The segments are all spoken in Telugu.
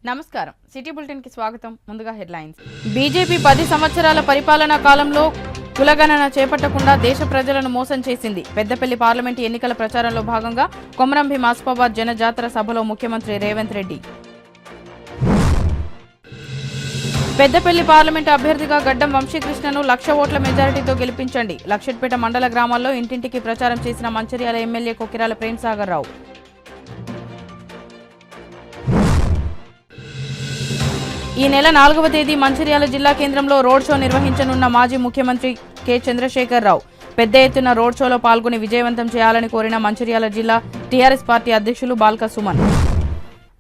నమస్కారం సిటీ బులెటిన్ కి స్వాగతం ముందుగా హెడ్లైన్స్ బీజేపీ 10 సంవత్సరాల పరిపాలనా కాలంలో కులగణన చేపట్టకుండా దేశ ప్రజలను మోసం చేసింది పెద్దపల్లి పార్లమెంట్ ఎన్నికల ప్రచారంలో భాగంగా కొమరం భీం ఆసిఫాబాద్ జనజాతర సభలో ముఖ్యమంత్రి రేవంత్ రెడ్డి పెద్దపల్లి పార్లమెంట్ అభ్యర్థిగా గడ్డం వంశీకృష్ణను 1,00,000 ఓట్ల మెజారిటీతో గెలిపించండి లక్షట్పేట మండల గ్రామాల్లో ఇంటింటికి ప్రచారం చేసిన మంచిర్యాల ఎమ్మెల్యే కొకిరాల ప్రేమ్సాగర్ రావు ఈ నెల 4వ తేదీ మంచిర్యాల జిల్లా కేంద్రంలో రోడ్ షో నిర్వహించనున్న మాజీ ముఖ్యమంత్రి కె చంద్రశేఖర్ రావు పెద్ద ఎత్తున రోడ్ షోలో పాల్గొని విజయవంతం చేయాలని కోరిన మంచిర్యాల జిల్లా టీఆర్ఎస్ పార్టీ అధ్యక్షులు బాల్క సుమన్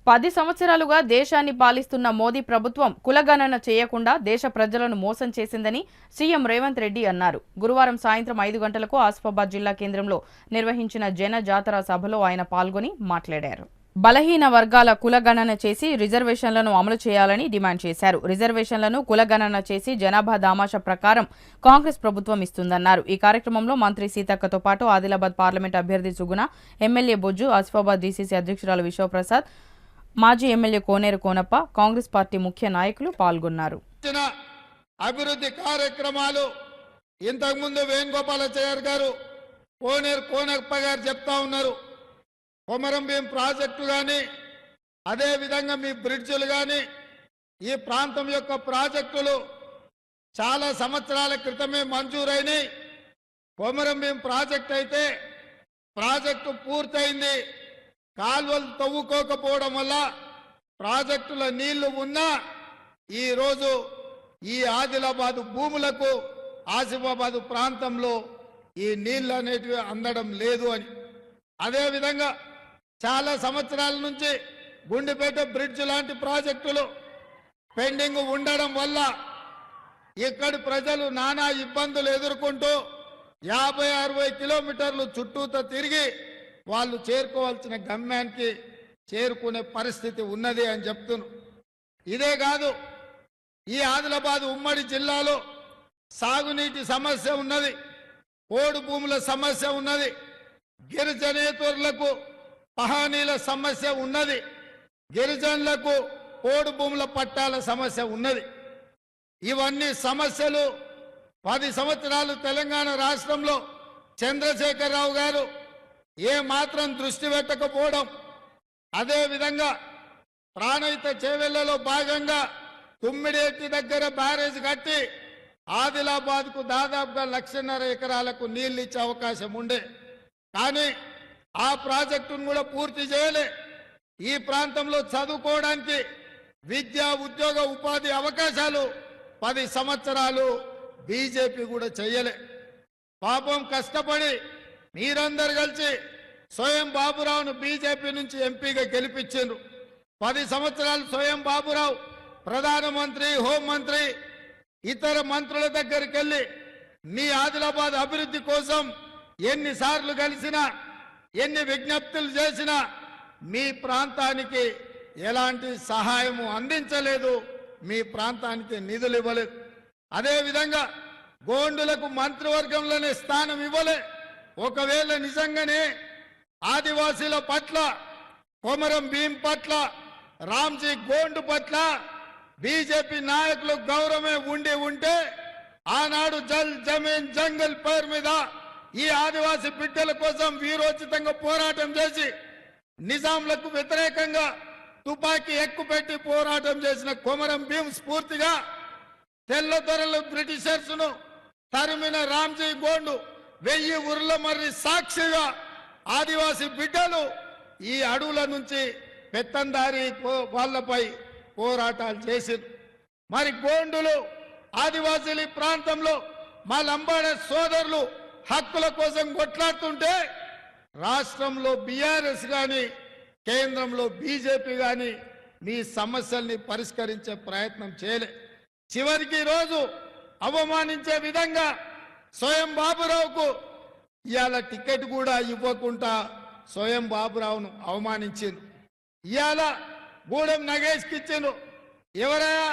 10 సంవత్సరాలుగా దేశాన్ని పాలిస్తున్న మోదీ ప్రభుత్వం కులగణన చేయకుండా దేశ ప్రజలను మోసం చేసిందని సీఎం రేవంత్ రెడ్డి అన్నారు గురువారం సాయంత్రం 5 గంటలకు ఆసిఫాబాద్ జిల్లా కేంద్రంలో నిర్వహించిన జన జాతర సభలో ఆయన పాల్గొని మాట్లాడారు బలహీన వర్గాల కులగణన చేసి రిజర్వేషన్లను అమలు చేయాలని డిమాండ్ చేశారు రిజర్వేషన్లను కులగణన చేసి జనాభా దామాషా ప్రకారం కాంగ్రెస్ ప్రభుత్వం ఇస్తుందన్నారు ఈ కార్యక్రమంలో మంత్రి సీతక్కతో పాటు ఆదిలాబాద్ పార్లమెంట్ అభ్యర్థి సుగుణ ఎమ్మెల్యే బొజ్జు ఆసిఫాబాద్ డీసీసీ అధ్యక్షురాలు విశ్వప్రసాద్ మాజీ ఎమ్మెల్యే కోనేరు కోనప్ప కాంగ్రెస్ పార్టీ ముఖ్య నాయకులు పాల్గొన్నారు అభివృద్ధి కార్యక్రమాలు ఇంతకుముందు వేణుగోపాలాచారి గారు కోనేరు కోనప్ప గారు చెప్తా ఉన్నారు కొమరం భీం ప్రాజెక్టు కానీ అదేవిధంగా మీ బ్రిడ్జులు కానీ ఈ ప్రాంతం యొక్క ప్రాజెక్టులు చాలా సంవత్సరాల క్రితమే మంజూరైనాయి కొమరం భీం ప్రాజెక్ట్ అయితే ప్రాజెక్టు పూర్తయింది కాలువలు తవ్వుకోకపోవడం వల్ల ప్రాజెక్టుల నీళ్లు ఉన్నా ఈరోజు ఈ ఆదిలాబాదు భూములకు ఆసిఫాబాదు ప్రాంతంలో ఈ నీళ్లు అనేటివి అందడం లేదు అని అదేవిధంగా చాలా సంవత్సరాల నుంచి గుండెపేట బ్రిడ్జ్ లాంటి ప్రాజెక్టులు పెండింగ్ ఉండడం వల్ల ఇక్కడి ప్రజలు నానా ఇబ్బందులు ఎదుర్కొంటూ 50-60 కిలోమీటర్లు చుట్టూతో తిరిగి వాళ్ళు చేరుకోవాల్సిన గమ్యానికి చేరుకునే పరిస్థితి ఉన్నది అని చెప్తున్నారు ఇదే కాదు ఈ ఆదిలాబాద్ ఉమ్మడి జిల్లాలో సాగునీటి సమస్య ఉన్నది పోడు భూముల సమస్య ఉన్నది గిరిజనేతరులకు పహానీల సమస్య ఉన్నది గిరిజనులకు పోడు భూముల పట్టాల సమస్య ఉన్నది ఇవన్నీ సమస్యలు 10 సంవత్సరాలు తెలంగాణ రాష్ట్రంలో చంద్రశేఖరరావు గారు ఏ మాత్రం దృష్టి పెట్టకపోవడం అదేవిధంగా ప్రాణహిత చేవెళ్లలో భాగంగా తుమ్మిడేటి దగ్గర బ్యారేజ్ కట్టి ఆదిలాబాద్కు దాదాపుగా 1,50,000 ఎకరాలకు నీళ్లు ఇచ్చే అవకాశం ఉండే కానీ ఆ ప్రాజెక్టును కూడా పూర్తి చేయలే ఈ ప్రాంతంలో చదువుకోవడానికి విద్యా ఉద్యోగ ఉపాధి అవకాశాలు 10 సంవత్సరాలు బీజేపీ కూడా చేయలే పాపం కష్టపడి మీరందరూ కలిసి స్వయం బాబురావును బీజేపీ నుంచి ఎంపీగా గెలిపించారు 10 సంవత్సరాలు స్వయం బాబురావు ప్రధానమంత్రి హోంమంత్రి ఇతర మంత్రుల దగ్గరికి వెళ్ళి మీ ఆదిలాబాద్ అభివృద్ధి కోసం ఎన్నిసార్లు కలిసినా ఎన్ని విజ్ఞప్తులు చేసినా మీ ప్రాంతానికి ఎలాంటి సహాయము అందించలేదు మీ ప్రాంతానికి నిధులు ఇవ్వలేదు అదేవిధంగా గోండులకు మంత్రివర్గంలోనే స్థానం ఇవ్వలే ఒకవేళ నిజంగానే ఆదివాసీల పట్ల కొమరం భీం పట్ల రామ్జీ గోండు పట్ల బీజేపీ నాయకులకు గౌరవమే ఉంటే ఆనాడు జల్ జమీన్ జంగల్ పేరు మీద ఈ ఆదివాసీ బిడ్డల కోసం వీరోచితంగా పోరాటం చేసి నిజాంలకు వ్యతిరేకంగా తుపాకీ ఎక్కుపెట్టి పోరాటం చేసిన కొమరం భీం స్ఫూర్తిగా తెల్లదొరలు బ్రిటిషర్స్ ను తరిమిన రామ్జీ గోండు 1000 ఉర్ల మర్రి సాక్షిగా ఆదివాసీ బిడ్డలు ఈ అడవుల నుంచి పెత్తందారి వాళ్ళపై పోరాటాలు చేశారు మరి గోండులు ఆదివాసీల ప్రాంతంలో మా లంబాడ సోదరులు హక్కుల కోసం కొట్లాడుతుంటే రాష్ట్రంలో బీఆర్ఎస్ కానీ కేంద్రంలో బీజేపీ కానీ మీ సమస్యల్ని పరిష్కరించే ప్రయత్నం చేయలే చివరికి రోజు అవమానించే విధంగా స్వయం బాబురావుకు ఇవాళ టికెట్ కూడా ఇవ్వకుండా స్వయం బాబురావును అవమానించింది ఇవాళ గూడెం నగేష్కి ఇచ్చిండు ఎవరయ్యా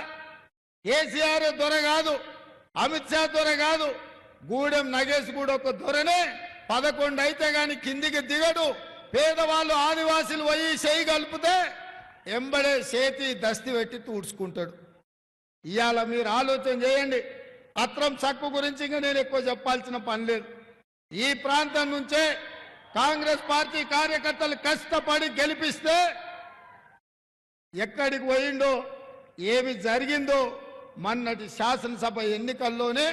కేసీఆర్ దొర కాదు అమిత్ షా దొర కాదు గూడెం నగేష్ కూడా ఒక దొరనే 11 అయితే గాని కిందికి దిగడు పేదవాళ్ళు ఆదివాసీలు పోయి చేయి కలిపితే ఎంబడే చేతి దస్తి పెట్టి తూడ్చుకుంటాడు. ఇవాళ మీరు ఆలోచన చేయండి. అత్రం సక్కు గురించి ఇంకా నేను ఎక్కువ చెప్పాల్సిన పని లేదు. ఈ ప్రాంతం నుంచే కాంగ్రెస్ పార్టీ కార్యకర్తలు కష్టపడి గెలిపిస్తే ఎక్కడికి పోయిండో, ఏమి జరిగిందో మొన్నటి శాసనసభ ఎన్నికల్లోనే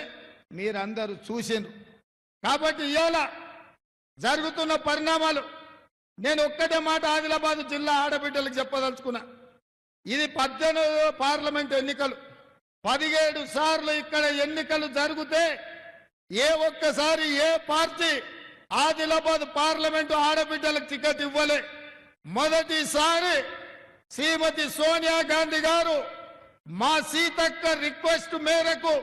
మీరందరూ చూసిండ్రు. కాబట్టి ఇవాళ జరుగుతున్న పరిణామాలు నేను ఒక్కటే మాట ఆదిలాబాద్ జిల్లా ఆడబిడ్డలకు చెప్పదలుచుకున్నా. ఇది 18వ పార్లమెంట్ ఎన్నికలు. 17 సార్లు ఇక్కడ ఎన్నికలు జరిగితే ఏ ఒక్కసారి ఏ పార్టీ ఆదిలాబాద్ పార్లమెంటు ఆడబిడ్డలకు టికెట్ ఇవ్వలే. మొదటిసారి శ్రీమతి సోనియా గాంధీ గారు మా సీతక్క రిక్వెస్ట్ మేరకు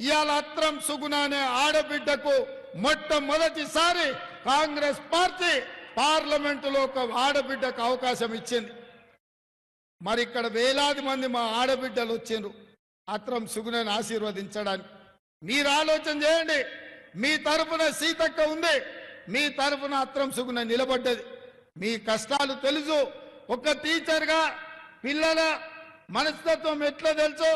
ఇవాళ అత్రం సుగుణ అనే ఆడబిడ్డకు మొట్టమొదటిసారి కాంగ్రెస్ పార్టీ పార్లమెంటులో ఒక ఆడబిడ్డకు అవకాశం ఇచ్చింది. మరి ఇక్కడ వేలాది మంది మా ఆడబిడ్డలు వచ్చిండ్రు అత్రం సుగుణని ఆశీర్వదించడానికి. మీరు ఆలోచన చేయండి. మీ తరఫున సీతక్క ఉంది, మీ తరఫున అత్రం సుగుణ నిలబడ్డది. మీ కష్టాలు తెలుసు. ఒక టీచర్గా పిల్లల మనస్తత్వం ఎట్లా తెలుసు.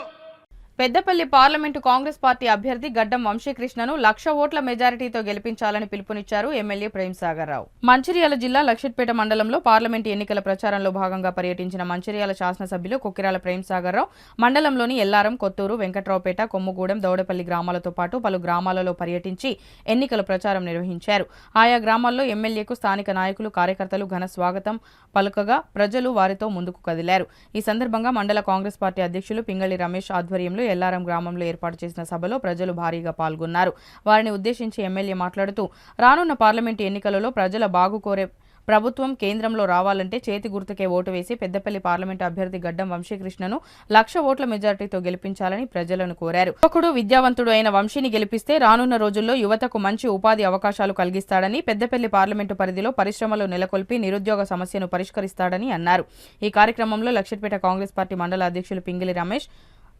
పెద్దపల్లి పార్లమెంటు కాంగ్రెస్ పార్టీ అభ్యర్థి గడ్డం వంశీకృష్ణను 1,00,000 ఓట్ల మెజారిటీతో గెలిపించాలని పిలుపునిచ్చారు ఎమ్మెల్యే ప్రేమ్సాగర్ రావు. మంచిర్యాల జిల్లా లక్షిట్పేట మండలంలో పార్లమెంటు ఎన్నికల ప్రచారంలో భాగంగా పర్యటించిన మంచిర్యాల శాసనసభ్యులు కొక్కిరాల ప్రేమ్సాగర్ రావు మండలంలోని ఎల్లారం, కొత్తూరు, వెంకట్రావుపేట, కొమ్ముగూడెం, దౌడపల్లి గ్రామాలతో పాటు పలు గ్రామాలలో పర్యటించి ఎన్నికల ప్రచారం నిర్వహించారు. ఆయా గ్రామాల్లో ఎమ్మెల్యేకు స్థానిక నాయకులు, కార్యకర్తలు ఘన స్వాగతం పలుకగా ప్రజలు వారితో ముందుకు కదిలారు. ఈ సందర్భంగా మండల కాంగ్రెస్ పార్టీ అధ్యక్షులు పింగళి రమేష్ ఆధ్వర్యంలో ఎల్లారం గ్రామంలో ఏర్పాటు చేసిన సభలో ప్రజలు భారీగా పాల్గొన్నారు. వారిని ఉద్దేశించి ఎమ్మెల్యే మాట్లాడుతూ రానున్న పార్లమెంటు ఎన్నికలలో ప్రజల బాగు కోరే ప్రభుత్వం కేంద్రంలో రావాలంటే చేతి గుర్తుకే ఓటు వేసి పెద్దపల్లి పార్లమెంటు అభ్యర్థి గడ్డం వంశీకృష్ణను 1,00,000 ఓట్ల మెజారిటీతో గెలిపించాలని ప్రజలను కోరారు. యువకుడు, విద్యావంతుడు అయిన వంశీని గెలిపిస్తే రానున్న రోజుల్లో యువతకు మంచి ఉపాధి అవకాశాలు కలిగిస్తాడని, పెద్దపల్లి పార్లమెంటు పరిధిలో పరిశ్రమలు నెలకొల్పి నిరుద్యోగ సమస్యను పరిష్కరిస్తాడని అన్నారు. ఈ కార్యక్రమంలో లక్షిట్పేట కాంగ్రెస్ పార్టీ మండల అధ్యక్షులు పింగిలి రమేష్,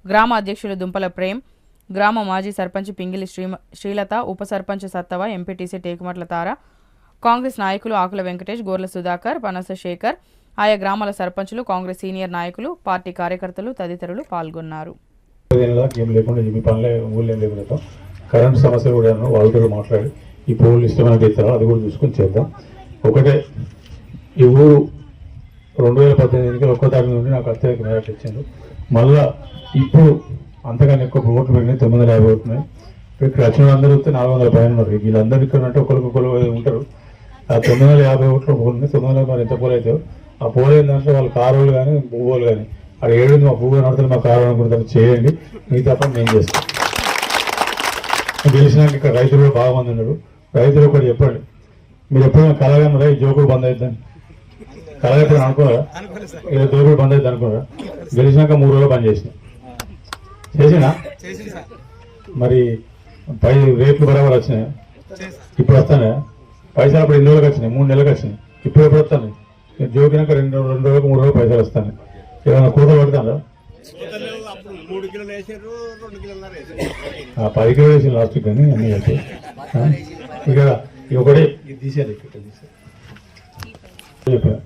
గ్రామ అధ్యక్షులు దుంపల ప్రేమ్, గ్రామ మాజీ సర్పంచ్ పింగిలి శ్రీలత, ఉప సర్పంచ్ సత్తవ, ఎంపీటీసీ టేకుమట్ల తార, కాంగ్రెస్ నాయకులు ఆకుల వెంకటేష్, గోర్ల సుధాకర్, పనస శేఖర్, ఆయా గ్రామాల సర్పంచులు, కాంగ్రెస్ సీనియర్ నాయకులు, పార్టీ కార్యకర్తలు తదితరులు పాల్గొన్నారు. కరెంట్ సమస్య కూడా వాళ్ళతో మాట్లాడి ఈ పోల్ ఇష్టమైన ఇస్తారో అది కూడా చూసుకొని చేద్దాం. ఒకటే ఈ ఊరు 2018 ఎన్నికలు 1 తారీఖు నుండి నాకు అత్యధిక మెజార్టీ ఇచ్చిండు. మళ్ళా ఇప్పుడు అంతగానే ఎక్కువ ఓట్లు పెరిగినాయి, 950 ఓట్లున్నాయి. ఇక్కడ వచ్చిన అందరూ వస్తే 400 పైన ఉన్నారు. వీళ్ళందరూ ఇక్కడ అంటే ఒకరికొకరు ఉంటారు. ఆ 950 ఓట్లు పోలినాయి. 900 మరి ఎంత పోల్ అవుతాయో ఆ పోల్ ఏంటంటే వాళ్ళు కారులు కానీ భూగోలు కానీ అక్కడ 7 మా భూగోలు నడుతుంది, మా కారు అనుకుంటారు చేయండి, మిగతా పని నేను చేస్తాను. గెలిచినాక ఇక్కడ రైతులు కూడా బాగా మంది ఉన్నారు. రైతులు ఒకటి చెప్పండి, మీరు ఎప్పుడైనా కలగన్నారా ఈ జోకుడు బంద్ అవుతుందని? కలగ ఎప్పుడు అనుకున్నారా? ఇలా జోకుడు బంద్ అవుతుంది అనుకున్నారా? గెలిచినాక 3 రోజులు బంద్ చేసినా మరి రేట్లు బరాబర్ వచ్చినాయి. ఇప్పుడు వస్తానే పైసలు అప్పుడు 2 రోజులకు వచ్చినాయి, 3 నెలలకు వచ్చినాయి. ఇప్పుడు ఎప్పుడు వస్తాను జోకినాక 2 రోజులకు 3 రోజులు పైసలు వస్తాను. ఏమైనా కూతలు పడతాను 10 కిలోలు వేసి లాస్ట్ కానీ అన్ని కలిసి ఇక ఒకటే తీసేది చెప్పాను.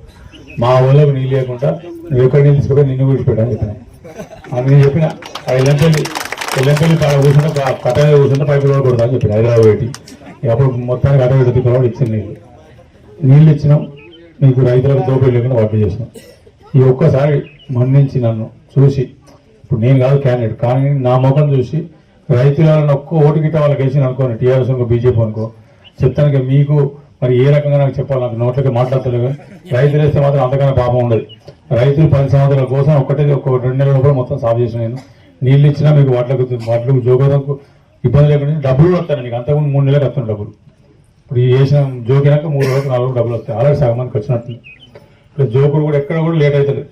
మా ఊళ్ళోకి నీళ్ళు లేకుండా నువ్వు ఎక్కడ నీళ్ళు తీసుకుంటే నిన్ను విడిచిపెట్టాను చెప్పాను. అది నేను చెప్పిన ఎల్లంపల్లి కూర్చుంటే కట్ట మీద కూర్చుంటే పైపు కూడా కొడతా అని చెప్పాను. హైదరాబాద్ పెట్టి అప్పుడు మొత్తానికి అటవీ ఎదుగుతున్నాడు ఇచ్చిన నీళ్ళు ఇచ్చినాం. నీకు రైతులకు దోపిడీ లేకుండా వర్క్ చేసినాం. ఈ ఒక్కసారి మన్నించి నన్ను చూసి, ఇప్పుడు నేను కాదు క్యాండిడేట్ కానీ నా ముఖం చూసి రైతులను ఒక్క ఓటు గిట్ట వాళ్ళకి వేసిన అనుకోండి, టీఆర్ఎస్ అనుకో, బీజేపీ అనుకో, చెప్తానికి మీకు మరి ఏ రకంగా నాకు చెప్పాలి, నాకు నోట్లకి మాట్లాడతలేదు. రైతులు వేస్తే మాత్రం అంతకన్నా పాపం ఉండదు. రైతులు 10 సంవత్సరాల కోసం ఒక 2 నెలల కూడా మొత్తం సాగు చేసిన నేను. నీళ్ళు ఇచ్చినా మీకు వాటికి జోగోదంకు ఇబ్బంది లేకుండా డబ్బులు వస్తాను. నీకు అంతకుముందు 3 నెలలకు వస్తాను డబ్బులు. ఇప్పుడు వేసిన జోకినాక 3 రోజులకు 4 రోజులు డబ్బులు వస్తాయి. ఆల్రెడీ సగం మందికి వచ్చినట్టు. ఇప్పుడు జోకుడు కూడా ఎక్కడ కూడా లేట్ అవుతుంది.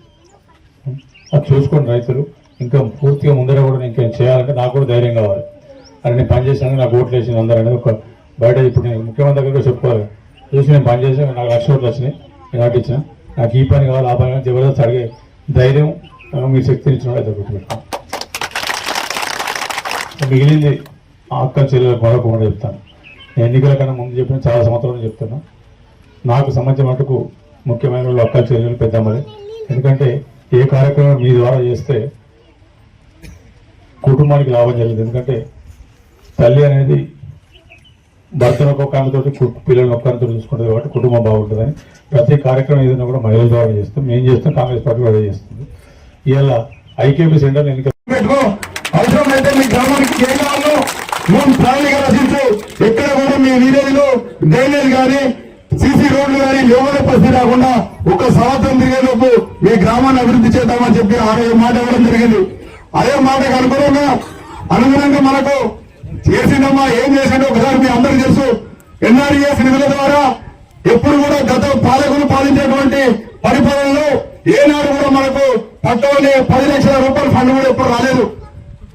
అది చూసుకోండి రైతులు. ఇంకా పూర్తిగా ముందర కూడా ఇంకేం చేయాలంటే నాకు కూడా ధైర్యం కావాలి. అని నేను పనిచేసాను, నాకు ఓట్లు వేసిన అందరూ అనేది ఒక బయట ఇప్పుడు నేను ముఖ్యమంత్రి దగ్గర చెప్పుకోవాలి. చూసి నేను పనిచేసాను, నాకు 1,00,000 ఓట్లు వచ్చినాయి, నేను వాటి ఇచ్చిన. నాకు ఈ పని కావాలి, ఆ పని కానీ జబర్దస్త్ అడిగే ధైర్యం మీ శక్తిని ఇచ్చిన అయితే గుర్తుపెట్టుకోండి. మిగిలింది అక్క చెల్లెలకు మరొకకుండా చెప్తాను. నేను ఎన్నికల కన్నా ముందు చెప్పిన చాలా సంవత్సరాలు చెప్తున్నా. నాకు సంబంధించిన మటుకు ముఖ్యమైన వాళ్ళు అక్క చెల్లెలు పెద్దమ్మలే. ఎందుకంటే ఏ కార్యక్రమం మీ ద్వారా చేస్తే కుటుంబానికి లాభం జరిగింది. ఎందుకంటే తల్లి అనేది భర్తను ఒక్కొక్క ఆమెతోటి పిల్లలను ఒక్క ఆమెతో చూసుకుంటుంది కాబట్టి కుటుంబం బాగుంటుందని ప్రతి కార్యక్రమం ఏదైనా కూడా మహిళల ద్వారా చేస్తాం. మేము చేస్తాం, కాంగ్రెస్ పార్టీ అదే చేస్తుంది. ఇవాళ ఐకేపీ సెంటర్ ఎన్నికలు అవసరమైతే మీ గ్రామానికి ఏం కావాలో మేము ప్రణాళిక రచించు. ఎక్కడ కూడా మీ విలేజ్లో డ్రైనేజ్ కానీ సీసీ రోడ్లు కానీ ఎవరి పరిస్థితి రాకుండా ఒక సంవత్సరం తిరిగేలోపు మీ గ్రామాన్ని అభివృద్ధి చేద్దామని చెప్పి ఆ రోజు మాట ఇవ్వడం జరిగింది. అదే మాటకు అనుగుణంగా మనకు చేసిందమ్మా ఏం చేసిందో ఒకసారి మీ అందరికీ తెలుసు. ఎన్ఆర్ఈఎస్ నిధుల ద్వారా ఎప్పుడు కూడా గత పాలకులు పాలించేటువంటి పరిపాలనలో ఏనాడు కూడా మనకు పట్టవని 10 లక్షల రూపాయల ఫండ్ కూడా ఎప్పుడు రాలేదు.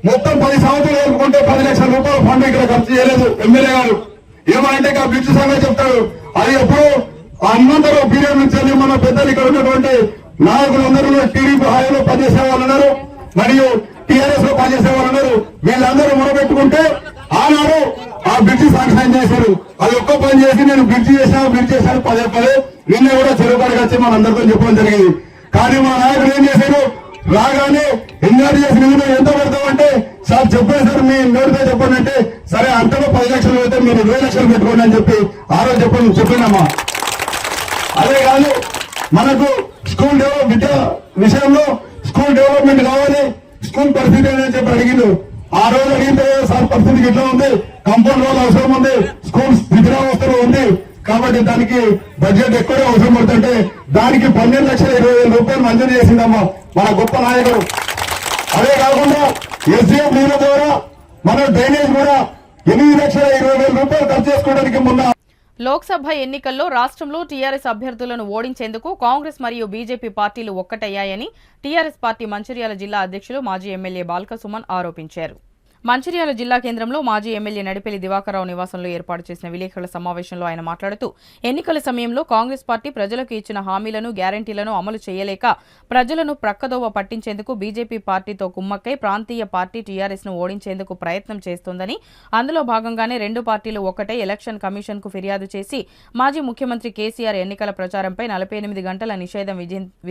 మొత్తం 10 సంవత్సరాలు వేసుకుంటే 10 లక్షల రూపాయల ఫండ్ ఇక్కడ ఖర్చు చేయలేదు ఎమ్మెల్యే గారు. ఏమంటే ఇక బ్రిడ్జ్ సంగతి చెప్తాడు. అది ఎప్పుడు హనుమంతరావు పీరియడ్ నుంచి మన పెద్దలు ఇక్కడ ఉన్నటువంటి నాయకులందరూ టీడీపీ హాయిలో పనిచేసే వాళ్ళు ఉన్నారు, మరియు టీఆర్ఎస్ లో పనిచేసే వాళ్ళు ఉన్నారు. వీళ్ళందరూ మొదలుపెట్టుకుంటే ఆనాడు ఆ బ్రిడ్జి శాంక్షన్ చేశారు. అది ఒక్క పని చేసి నేను బ్రిడ్జి చేశాను పదే నిన్న కూడా చెరువు కాడికి వచ్చి మనందరితో చెప్పడం జరిగింది. కానీ మా నాయకులు ఏం చేశారు, రాగానే ఎన్ఆర్జీఎస్ నిధులు ఎంత పెడతామంటే సార్ చెప్పండి సార్ మీ నోటితో చెప్పండి అంటే సరే అంతలో 10 లక్షలు పెడితే మీరు 20 లక్షలు పెట్టుకోండి అని చెప్పి ఆ రోజు చెప్పినమ్మా. అదే కాదు మనకు స్కూల్ విద్య విషయంలో స్కూల్ డెవలప్మెంట్ కావాలి, స్కూల్ పరిస్థితి అని చెప్పి అడిగిండు. ఆ రోజు అడిగితే సార్ పరిస్థితికి ఇట్లా ఉంది, కంపౌండ్ వాళ్ళు అవసరం ఉంది, స్కూల్ స్థితిరావస్థలో ఉంది కాబట్టి దానికి బడ్జెట్ ఎక్కువ అవసరం పడుతుంటే దానికి 12,20,000 రూపాయలు మంజూరు చేసిందమ్మా మన గొప్ప నాయకుడు. అదే కాకుండా ఎస్డిఎఫ్ నీళ్ళ ద్వారా మన డ్రైనేజ్ కూడా 8,20,000 రూపాయలు ఖర్చు చేసుకోవడానికి మొన్న లోక్సభ ఎన్నికల్లో రాష్ట్రంలో టీఆర్ఎస్ అభ్యర్థులను ఓడించేందుకు కాంగ్రెస్ మరియు బీజేపీ పార్టీలు ఒక్కటయ్యాయని టీఆర్ఎస్ పార్టీ మంచిర్యాల జిల్లా అధ్యక్షులు మాజీ ఎమ్మెల్యే బాల్క సుమన్ ఆరోపించారు. మంచిర్యాల జిల్లా కేంద్రంలో మాజీ ఎమ్మెల్యే నడిపెల్లి దివాకర్రావు నివాసంలో ఏర్పాటు చేసిన విలేకరుల సమావేశంలో ఆయన మాట్లాడుతూ ఎన్నికల సమయంలో కాంగ్రెస్ పార్టీ ప్రజలకు ఇచ్చిన హామీలను గ్యారంటీలను అమలు చేయలేక ప్రజలను ప్రక్కదోవ పట్టించేందుకు బీజేపీ పార్టీతో కుమ్మక్కై ప్రాంతీయ పార్టీ టీఆర్ఎస్ ను ఓడించేందుకు ప్రయత్నం చేస్తోందని, అందులో భాగంగానే రెండు పార్టీలు ఒక్కటై ఎలక్షన్ కమిషన్ కు ఫిర్యాదు చేసి మాజీ ముఖ్యమంత్రి కేసీఆర్ ఎన్నికల ప్రచారంపై 48 గంటల నిషేధం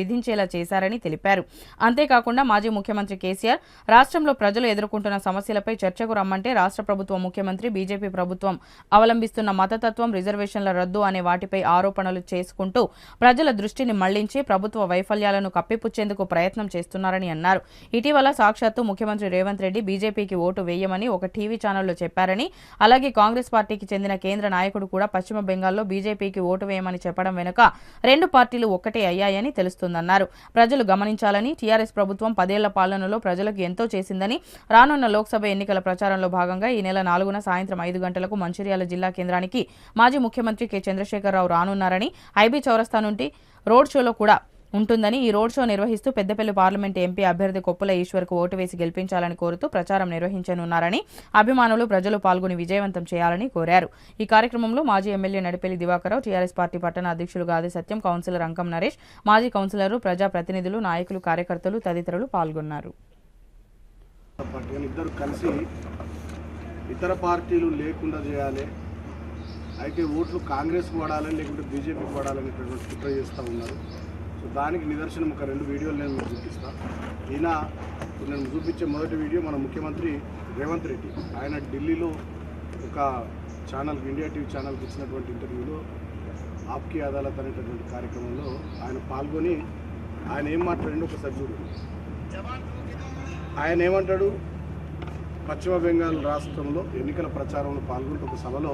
విధించేలా చేశారని తెలిపారు. అంతేకాకుండా మాజీ ముఖ్యమంత్రి కేసీఆర్ రాష్ట్రంలో ప్రజలు ఎదుర్కొంటున్న సమస్యల చర్చకు రమ్మంటే రాష్ట్ర ప్రభుత్వం, ముఖ్యమంత్రి, బీజేపీ ప్రభుత్వం అవలంబిస్తున్న మతతత్వం, రిజర్వేషన్ల రద్దు అనే వాటిపై ఆరోపణలు చేసుకుంటూ ప్రజల దృష్టిని మళ్లించి ప్రభుత్వ వైఫల్యాలను కప్పిపుచ్చేందుకు ప్రయత్నం చేస్తున్నారని అన్నారు. ఇటీవల సాక్షాత్తు ముఖ్యమంత్రి రేవంత్ రెడ్డి బీజేపీకి ఓటు వేయమని ఒక టీవీ ఛానల్లో చెప్పారని, అలాగే కాంగ్రెస్ పార్టీకి చెందిన కేంద్ర నాయకుడు కూడా పశ్చిమ బెంగాల్లో బీజేపీకి ఓటు వేయమని చెప్పడం వెనుక రెండు పార్టీలు ఒక్కటే అయ్యాయని తెలుస్తుందన్నారు. ప్రజలు గమనించాలని, టీఆర్ఎస్ ప్రభుత్వం 10 ఏళ్ల పాలనలో ప్రజలకు ఎంతో చేసిందని, రానున్న లోక్సభ ఎన్నికల ప్రచారంలో భాగంగా ఈ నెల 4న సాయంత్రం 5 గంటలకు మంచిర్యాల జిల్లా కేంద్రానికి మాజీ ముఖ్యమంత్రి కె చంద్రశేఖరరావు రానున్నారని, ఐబీ చౌరస్తా నుండి రోడ్ షోలో కూడా ఉంటుందని, ఈ రోడ్ షో నిర్వహిస్తూ పెద్దపల్లి పార్లమెంట్ ఎంపీ అభ్యర్థి కొప్పుల ఈశ్వర్కు ఓటు వేసి గెలిపించాలని కోరుతూ ప్రచారం నిర్వహించనున్నారని, అభిమానులు ప్రజలు పాల్గొని విజయవంతం చేయాలని కోరారు. ఈ కార్యక్రమంలో మాజీ MLA Nadipelli Diwakar Rao, TRS party పట్టణ అధ్యక్షులు గాది సత్యం, కౌన్సిలర్ అంకం నరేష్, మాజీ కౌన్సిలర్లు, ప్రజాప్రతినిధులు, నాయకులు, కార్యకర్తలు తదితరులు పాల్గొన్నారు. ఇద్దరు కలిసి ఇతర పార్టీలు లేకుండా చేయాలి, అయితే ఓట్లు కాంగ్రెస్ పడాలని లేకుంటే బీజేపీ పడాలనేటటువంటి కుట్ర చేస్తూ ఉన్నారు. సో దానికి నిదర్శనం ఒక 2 వీడియోలు నేను మీకు చూపిస్తాను. నేను చూపించే మొదటి వీడియో మన ముఖ్యమంత్రి రేవంత్ రెడ్డి ఆయన ఢిల్లీలో ఒక ఛానల్కి, ఇండియా టీవీ ఛానల్కి ఇచ్చినటువంటి ఇంటర్వ్యూలో ఆప్కి అదాలత్ అనేటటువంటి కార్యక్రమంలో ఆయన పాల్గొని ఆయన ఏం మాట్లాడండి ఒకసారి చూడండి. ఆయన ఏమంటాడు, పశ్చిమ బెంగాల్ రాష్ట్రంలో ఎన్నికల ప్రచారంలో పాల్గొంటూ ఒక సభలో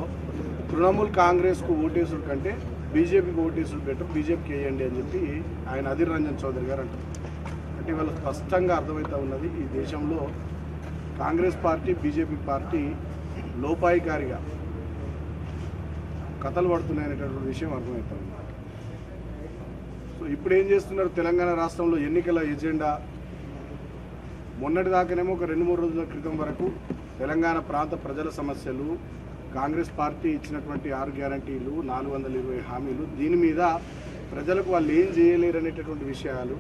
తృణమూల్ కాంగ్రెస్కు ఓటేసుడు కంటే బీజేపీకి ఓటేసుడు బెటర్, బీజేపీకి వేయండి అని చెప్పి ఆయన అధీర్ రంజన్ చౌదరి గారు అంటారు. అంటే ఇవాళ స్పష్టంగా అర్థమవుతూ ఉన్నది ఈ దేశంలో కాంగ్రెస్ పార్టీ, బీజేపీ పార్టీ లోపాయికారిగా కథలు పడుతున్నాయనేటటువంటి విషయం అర్థమవుతా ఉంది. సో ఇప్పుడు ఏం చేస్తున్నారు, తెలంగాణ రాష్ట్రంలో ఎన్నికల ఎజెండా మొన్నటిదాకానేమో ఒక 2-3 రోజుల క్రితం వరకు తెలంగాణ ప్రాంత ప్రజల సమస్యలు, కాంగ్రెస్ పార్టీ ఇచ్చినటువంటి 6 గ్యారంటీలు, 420 హామీలు, దీని మీద ప్రజలకు వాళ్ళు ఏం చేయలేరు అనేటటువంటి విషయాలు,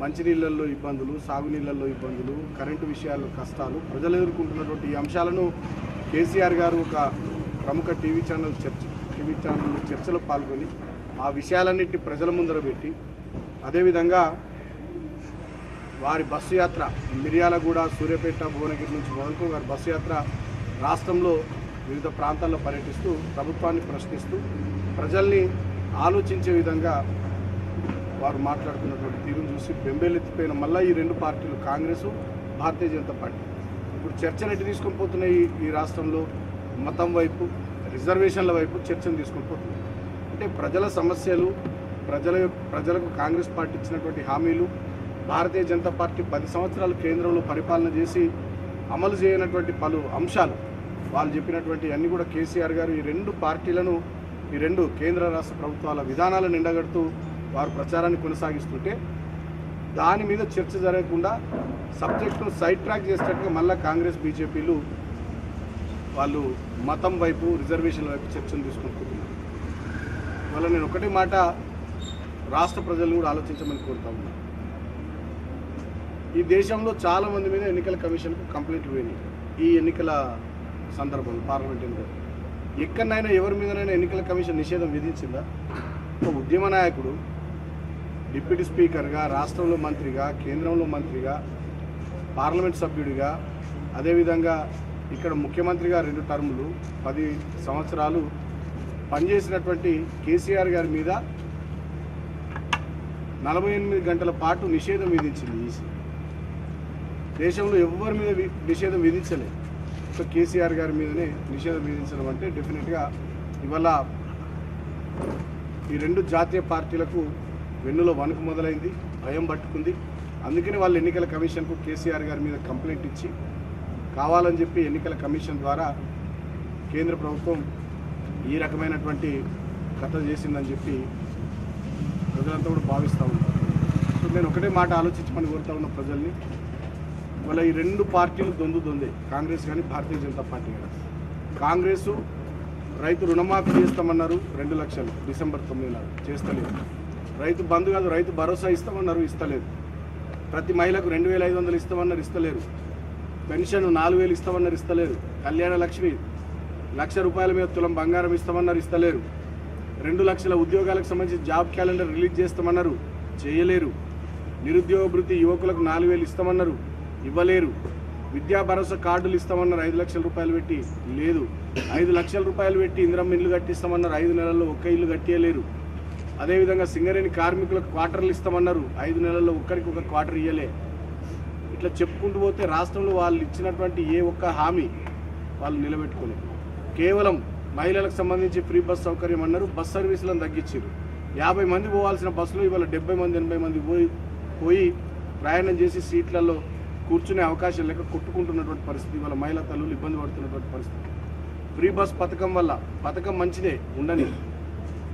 మంచినీళ్ళల్లో ఇబ్బందులు, సాగునీళ్ళల్లో ఇబ్బందులు, కరెంటు విషయాల్లో కష్టాలు, ప్రజలు ఎదుర్కొంటున్నటువంటి ఈ అంశాలను కేసీఆర్ గారు ఒక ప్రముఖ టీవీ ఛానల్ చర్చలో పాల్గొని ఆ విషయాలన్నింటినీ ప్రజల ముందర పెట్టి, అదేవిధంగా వారి బస్సు యాత్ర మిర్యాలగూడ, సూర్యాపేట, భువనగిరి నుంచి మొదలుకు వారి బస్సు యాత్ర రాష్ట్రంలో వివిధ ప్రాంతాల్లో పర్యటిస్తూ ప్రభుత్వాన్ని ప్రశ్నిస్తూ ప్రజల్ని ఆలోచించే విధంగా వారు మాట్లాడుతున్నటువంటి తీరును చూసి బెంబేలెత్తిపోయిన మళ్ళీ ఈ రెండు పార్టీలు, కాంగ్రెస్, భారతీయ జనతా పార్టీ, ఇప్పుడు చర్చను ఎటు తీసుకొని పోతున్నాయి? ఈ రాష్ట్రంలో మతం వైపు, రిజర్వేషన్ల వైపు చర్చను తీసుకొని పోతున్నాయి. అంటే ప్రజల సమస్యలు, ప్రజలకు కాంగ్రెస్ పార్టీ ఇచ్చినటువంటి హామీలు, భారతీయ జనతా పార్టీ 10 సంవత్సరాలు కేంద్రంలో పరిపాలన చేసి అమలు చేయనటువంటి పలు అంశాలు, వాళ్ళు చెప్పినటువంటి అన్నీ కూడా కేసీఆర్ గారు ఈ రెండు పార్టీలను, ఈ రెండు కేంద్ర రాష్ట్ర ప్రభుత్వాల విధానాలను ఎండగడుతూ వారు ప్రచారాన్ని కొనసాగిస్తుంటే దాని మీద చర్చ జరగకుండా సబ్జెక్టును సైడ్ ట్రాక్ చేసేటట్టుగా మళ్ళీ కాంగ్రెస్, బీజేపీలు వాళ్ళు మతం వైపు, రిజర్వేషన్ల వైపు చర్చను తీసుకుంటున్నారు. ఇవాళ నేను ఒకటే మాట రాష్ట్ర ప్రజలను కూడా ఆలోచించమని కోరుతా ఉన్నాను. ఈ దేశంలో చాలామంది మీద ఎన్నికల కమిషన్కు కంప్లైంట్లు పోయినాయి. ఈ ఎన్నికల సందర్భంలో పార్లమెంట్ ఎన్నికలు ఎక్కడైనా ఎవరి మీదనైనా ఎన్నికల కమిషన్ నిషేధం విధించిందా? ఒక ఉద్యమ నాయకుడు, డిప్యూటీ స్పీకర్గా, రాష్ట్రంలో మంత్రిగా, కేంద్రంలో మంత్రిగా, పార్లమెంట్ సభ్యుడిగా, అదేవిధంగా ఇక్కడ ముఖ్యమంత్రిగా 2 టర్ములు 10 సంవత్సరాలు పనిచేసినటువంటి కేసీఆర్ గారి మీద 48 గంటల పాటు నిషేధం విధించింది ఈసీ. దేశంలో ఎవరి మీద నిషేధం విధించలేదు, సో కేసీఆర్ గారి మీదనే నిషేధం విధించడం అంటే డెఫినెట్గా ఇవాళ ఈ రెండు జాతీయ పార్టీలకు వెన్నులో వణుకు మొదలైంది, భయం పట్టుకుంది. అందుకని వాళ్ళు ఎన్నికల కమిషన్కు కేసీఆర్ గారి మీద కంప్లైంట్ ఇచ్చి కావాలని చెప్పి ఎన్నికల కమిషన్ ద్వారా కేంద్ర ప్రభుత్వం ఈ రకమైనటువంటి కథ చేసిందని చెప్పి ప్రజలంతా కూడా భావిస్తూ ఉన్నారు. సో నేను ఒకటే మాట ఆలోచించమని కోరుతా ఉన్న ప్రజల్ని, ఇవాళ ఈ రెండు పార్టీలు దొందే, కాంగ్రెస్ కానీ భారతీయ జనతా పార్టీ కానీ. కాంగ్రెసు రైతు రుణమాఫీ చేస్తామన్నారు 2 లక్షలు డిసెంబర్ 9 నాడు, చేస్తలేదు. రైతు బంధు కాదు, రైతు భరోసా ఇస్తామన్నారు, ఇస్తలేదు. ప్రతి మహిళకు 2500 ఇస్తామన్నారు, ఇస్తలేరు. పెన్షన్ 4000 ఇస్తామన్నారు, ఇస్తలేరు. కళ్యాణ లక్ష్మి 1,00,000 రూపాయల మీద తులం బంగారం ఇస్తామన్నారు, ఇస్తలేరు. 2 లక్షల ఉద్యోగాలకు సంబంధించి జాబ్ క్యాలెండర్ రిలీజ్ చేస్తామన్నారు, చేయలేరు. నిరుద్యోగ భృతి యువకులకు 4000 ఇస్తామన్నారు, ఇవ్వలేరు. విద్యా భరోసా కార్డులు ఇస్తామన్నారు 5 లక్షల రూపాయలు పెట్టి, లేదు. 5 లక్షల రూపాయలు పెట్టి ఇందిరమ్మ ఇల్లు కట్టిస్తామన్నారు, 5 నెలల్లో ఒక్క ఇల్లు కట్టియలేరు. అదేవిధంగా సింగరేణి కార్మికులకు క్వార్టర్లు ఇస్తామన్నారు, 5 నెలల్లో ఒక్కరికి ఒక క్వార్టర్ ఇవ్వలే. ఇట్లా చెప్పుకుంటూ పోతే రాష్ట్రంలో వాళ్ళు ఇచ్చినటువంటి ఏ ఒక్క హామీ వాళ్ళు నిలబెట్టుకోలేదు. కేవలం మహిళలకు సంబంధించి ఫ్రీ బస్ సౌకర్యం అన్నారు, బస్ సర్వీసులను తగ్గించారు. 50 మంది పోవాల్సిన బస్సులో ఇవాళ 70 మంది 80 మంది పోయి ప్రయాణం చేసి సీట్లలో కూర్చునే అవకాశం లేక కొట్టుకుంటున్నటువంటి పరిస్థితి, ఇవాళ మహిళా తల్లులు ఇబ్బంది పడుతున్నటువంటి పరిస్థితి. ఫ్రీ బస్ పథకం వల్ల, పథకం మంచిదే ఉండని,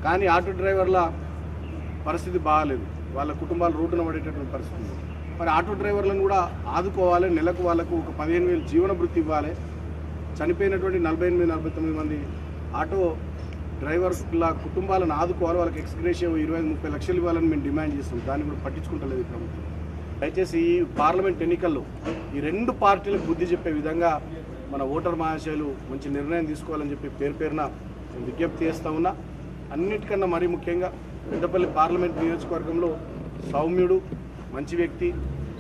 కానీ ఆటో డ్రైవర్ల పరిస్థితి బాగాలేదు, వాళ్ళ కుటుంబాలు రోడ్డున పడేటటువంటి పరిస్థితి. మరి ఆటో డ్రైవర్లను కూడా ఆదుకోవాలి, నెలకు వాళ్ళకు ఒక 15,000 జీవన భృతి ఇవ్వాలి. చనిపోయినటువంటి 48-49 మంది ఆటో డ్రైవర్ల కుటుంబాలను ఆదుకోవాలి, వాళ్ళకి ఎక్స్గ్రేషియో 25-30 లక్షలు ఇవ్వాలని మేము డిమాండ్ చేస్తాం. దాన్ని కూడా పట్టించుకుంటలేదు ఈ ప్రభుత్వం. దయచేసి ఈ పార్లమెంట్ ఎన్నికల్లో ఈ రెండు పార్టీలకు బుద్ధి చెప్పే విధంగా మన ఓటర్ మహాశయులు మంచి నిర్ణయం తీసుకోవాలని చెప్పి పేరున విజ్ఞప్తి చేస్తూ ఉన్నా. అన్నిటికన్నా మరీ ముఖ్యంగా పెద్దపల్లి పార్లమెంట్ నియోజకవర్గంలో సౌమ్యుడు, మంచి వ్యక్తి,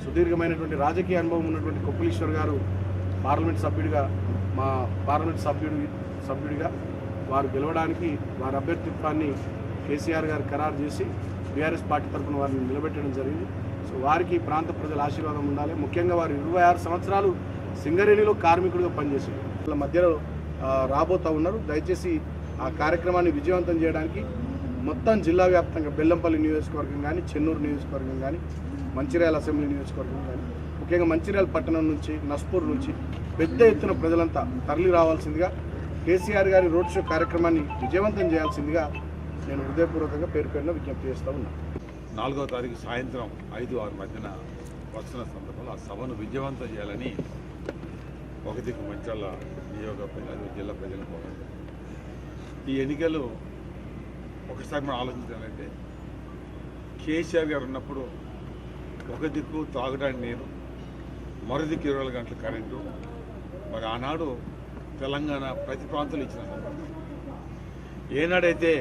సుదీర్ఘమైనటువంటి రాజకీయ అనుభవం ఉన్నటువంటి కొప్పులీశ్వర్ గారు పార్లమెంట్ సభ్యుడిగా, మా పార్లమెంట్ సభ్యుడిగా వారు గెలవడానికి వారి అభ్యర్థిత్వాన్ని కేసీఆర్ గారు ఖరారు చేసి బీఆర్ఎస్ పార్టీ తరఫున వారిని నిలబెట్టడం జరిగింది. సో వారికి ప్రాంత ప్రజల ఆశీర్వాదం ఉండాలి. ముఖ్యంగా వారు 26 సంవత్సరాలు సింగరేణిలో కార్మికుడిగా పనిచేశారు. వాళ్ళ మధ్యలో రాబోతూ ఉన్నారు. దయచేసి ఆ కార్యక్రమాన్ని విజయవంతం చేయడానికి మొత్తం జిల్లా వ్యాప్తంగా బెల్లంపల్లి నియోజకవర్గం కానీ, చెన్నూరు నియోజకవర్గం కానీ, మంచిర్యాల అసెంబ్లీ నియోజకవర్గం కానీ, ముఖ్యంగా మంచిర్యాల పట్టణం నుంచి, నస్పూర్ నుంచి పెద్ద ఎత్తున ప్రజలంతా తరలి రావాల్సిందిగా, కేసీఆర్ గారి రోడ్ షో కార్యక్రమాన్ని విజయవంతం చేయాల్సిందిగా నేను హృదయపూర్వకంగా పేరున విజ్ఞప్తి చేస్తూ ఉన్నాను. 4వ తారీఖు సాయంత్రం 5-6 మధ్యన వస్తున్న సందర్భంలో ఆ సభను విజయవంతం చేయాలని ఒక దిక్కు మంచాల నియోజక ప్రజలు, జిల్లా ప్రజలు కోరారు. ఈ ఎన్నికలు ఒకసారి మనం ఆలోచించాలంటే కేసీఆర్ గారు ఉన్నప్పుడు ఒక దిక్కు తాగడానికి నీరు, మరో దిక్కు 24 గంటల కరెంటు. మరి ఆనాడు తెలంగాణ ప్రతి ప్రాంతంలో ఇచ్చిన సందర్భం. ఏనాడైతే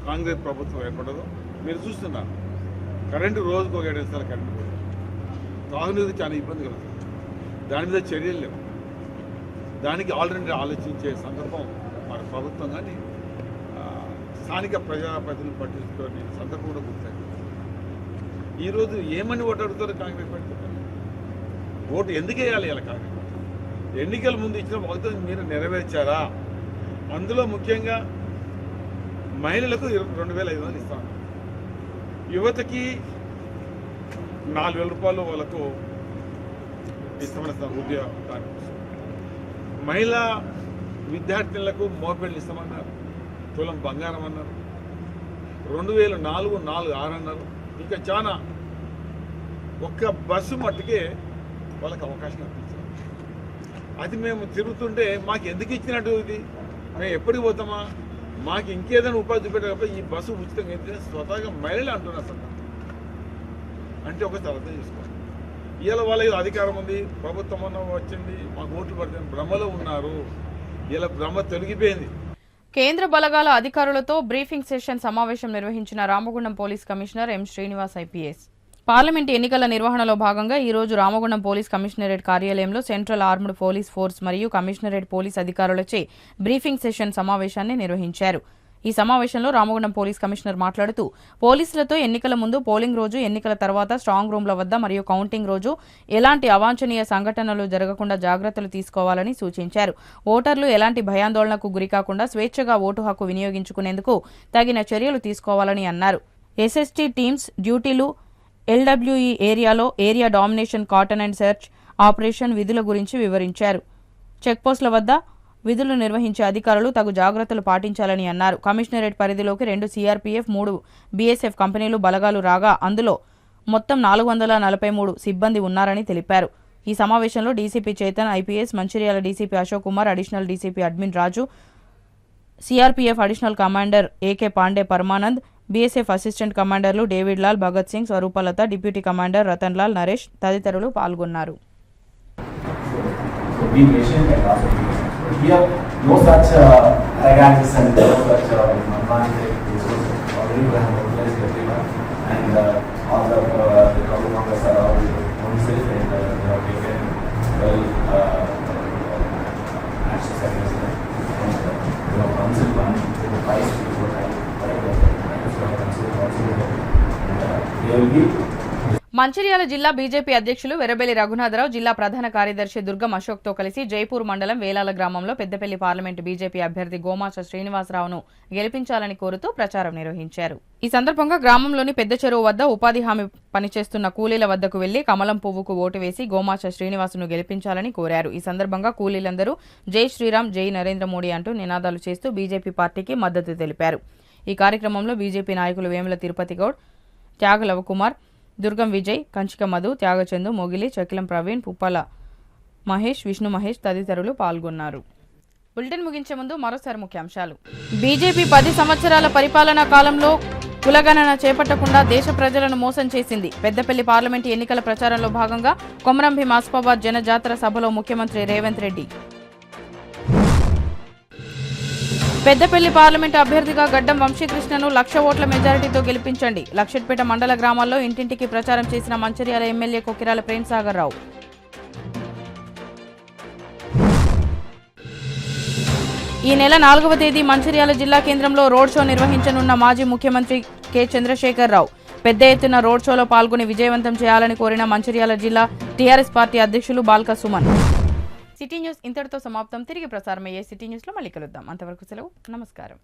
కాంగ్రెస్ ప్రభుత్వం ఏర్పడదో మీరు చూస్తున్నారు, కరెంటు రోజుకు 7 సార్లు కరెంటు పోయింది. తాగునీరు చాలా ఇబ్బంది కలుగుతుంది. దాని మీద చర్యలు లేవు. దానికి ఆల్రెడీ ఆలోచించే సందర్భం మన ప్రభుత్వం కానీ స్థానిక ప్రజాప్రతినిధులు పట్టించుకొని సందర్భం కూడా గుర్తుంది. ఈరోజు ఏమని ఓటు అడుగుతారు కాంగ్రెస్ పార్టీ? ఓటు ఎందుకు వేయాలి ఇలా కాంగ్రెస్ పార్టీ? ఎన్నికల ముందు ఇచ్చిన వాగ్దానం మీరు నెరవేర్చారా? అందులో ముఖ్యంగా మహిళలకు 2,500 ఇస్తాను, యువతకి 4,000 రూపాయలు వాళ్ళకు ఇస్తామని ఉద్యోగానికి, మహిళా విద్యార్థినులకు మోపెళ్ళు ఇస్తామన్నారు, తులం బంగారం అన్నారు, 2,004 అన్నారు. ఇంకా చాలా ఒక్క బస్సు మట్టుకే వాళ్ళకి అవకాశం కల్పించారు. అది మేము తిరుగుతుంటే మాకు ఎందుకు ఇచ్చినట్టు? ఇది మేము ఎప్పటికి పోతామా? మాకు ఇంకేదైనా ఉపాధి పెట్టకపోతే ఈ బస్సు ఉచితంగా అయితే స్వతహాగా మహిళలు అంటున్నారు సార్. అంటే ఒకసారి అర్థం చేసుకోండి. ఇవాళ వాళ్ళకి అధికారం ఉంది, ప్రభుత్వం వచ్చింది, మాకు ఓట్లు పడుతుంది, భ్రమలో ఉన్నారు. ఇలా భ్రమ తొలగిపోయింది. కేంద్ర బలగాల అధికారులతో బ్రీఫింగ్ సెషన్ సమావేశం నిర్వహించిన Ramagundam police commissioner M Srinivas IPS. Parliament ఎన్నికల నిర్వహణలో భాగంగా ఈ రోజు రామగుండం పోలీస్ కమిషనరేట్ కార్యాలయంలో సెంట్రల్ ఆర్మ్డ్ పోలీస్ ఫోర్స్ మరియు కమిషనరేట్ పోలీస్ అధికారులచే బ్రీఫింగ్ సెషన్ సమావేశాన్ని నిర్వహించారు. ఈ సమావేశంలో రామగుండం పోలీస్ కమిషనర్ మాట్లాడుతూ పోలీసులతో ఎన్నికల ముందు, పోలింగ్ రోజు, ఎన్నికల తర్వాత స్ట్రాంగ్ రూమ్ల వద్ద మరియు కౌంటింగ్ రోజు ఎలాంటి అవాంఛనీయ సంఘటనలు జరగకుండా జాగ్రత్తలు తీసుకోవాలని సూచించారు. ఓటర్లు ఎలాంటి భయాందోళనకు గురికాకుండా స్వేచ్ఛగా ఓటు హక్కు వినియోగించుకునేందుకు తగిన చర్యలు తీసుకోవాలని అన్నారు. ఎస్ఎస్టీ టీమ్స్ డ్యూటీలు, ఎల్డబ్ల్యూఈ ఏరియాలో area domination, cotton and search operation విధుల గురించి వివరించారు. చెక్పోస్టుల వద్ద విధులు నిర్వహించే అధికారులు తగు జాగ్రత్తలు పాటించాలని అన్నారు. కమిషనరేట్ పరిధిలోకి 2 CRPF, 3 BSF కంపెనీలు బలగాలు రాగా అందులో మొత్తం 443 సిబ్బంది ఉన్నారని తెలిపారు. ఈ సమావేశంలో DCP Chetan IPS, Mancherial DCP Ashok Kumar, additional DCP admin Raju, CRPF additional commander AK Pandey Paramanand, BSF assistant కమాండర్లు David Lal, Bhagat Singh, Swarupalatha, deputy commander Ratan Lal, Naresh తదితరులు పాల్గొన్నారు. Here, no such arrogance and no such advantage. This was already we have mobilized everyone, and all the cover members are all oneself, and they have taken well actions against them. And we have council one to the price before they will be. Mancherial జిల్లా బీజేపీ అధ్యక్షులు వెరబెల్లి రఘునాథరావు జిల్లా ప్రధాన కార్యదర్శి దుర్గం అశోక్తో కలిసి జైపూర్ మండలం వేలాల గ్రామంలో పెద్దపల్లి పార్లమెంటు బీజేపీ అభ్యర్థి గోమాచ శ్రీనివాసరావును గెలిపించాలని కోరుతూ ప్రచారం నిర్వహించారు. ఈ సందర్భంగా గ్రామంలోని పెద్ద చెరువు వద్ద ఉపాధి హామీ పనిచేస్తున్న కూలీల వద్దకు వెళ్లి కమలం పువ్వుకు ఓటు వేసి గోమాచ శ్రీనివాసును గెలిపించాలని కోరారు. ఈ సందర్భంగా కూలీలందరూ జై శ్రీరామ్, జై నరేంద్ర మోడీ అంటూ నినాదాలు చేస్తూ బీజేపీ పార్టీకి మద్దతు తెలిపారు. ఈ కార్యక్రమంలో బీజేపీ నాయకులు వేముల తిరుపతి గౌడ్, త్యాగ లవకుమార్, దుర్గం విజయ్, కంచిక మధు, త్యాగచందు, మొగిలి, చకిలం ప్రవీణ్, పుప్పల మహేష్, విష్ణు మహేష్ తదితరులు పాల్గొన్నారు. బులెటిన్ ముగించే ముందు మరోసారి ముఖ్యాంశాలు. బీజేపీ 10 సంవత్సరాల పరిపాలనా కాలంలో కులగణన చేపట్టకుండా దేశ ప్రజలను మోసం చేసింది. పెద్దపల్లి పార్లమెంటు ఎన్నికల ప్రచారంలో భాగంగా కొమరంభీం ఆసిఫాబాద్ జనజాతర సభలో ముఖ్యమంత్రి రేవంత్ రెడ్డి. పెద్దపల్లి పార్లమెంటు అభ్యర్థిగా గడ్డం వంశీకృష్ణను 1,00,000 ఓట్ల మెజారిటీతో గెలిపించండి. లక్షట్పేట మండల గ్రామాల్లో ఇంటింటికి ప్రచారం చేసిన మంచిర్యాల ఎమ్మెల్యే కొకిరాల ప్రేమ్సాగర్ రావు. ఈ నెల 4వ తేదీ మంచిర్యాల జిల్లా కేంద్రంలో రోడ్ షో నిర్వహించనున్న మాజీ ముఖ్యమంత్రి కె చంద్రశేఖర్ రావు. పెద్ద ఎత్తున రోడ్ షోలో పాల్గొని విజయవంతం చేయాలని కోరిన మంచిర్యాల జిల్లా టీఆర్ఎస్ పార్టీ అధ్యక్షులు బాల్క సుమన్. సిటీ న్యూస్ ఇంతటితో సమాప్తం. తిరిగి ప్రసారమయ్యే సిటీ న్యూస్లో మళ్ళీ కలుద్దాం. అంతవరకు సెలవు. నమస్కారం.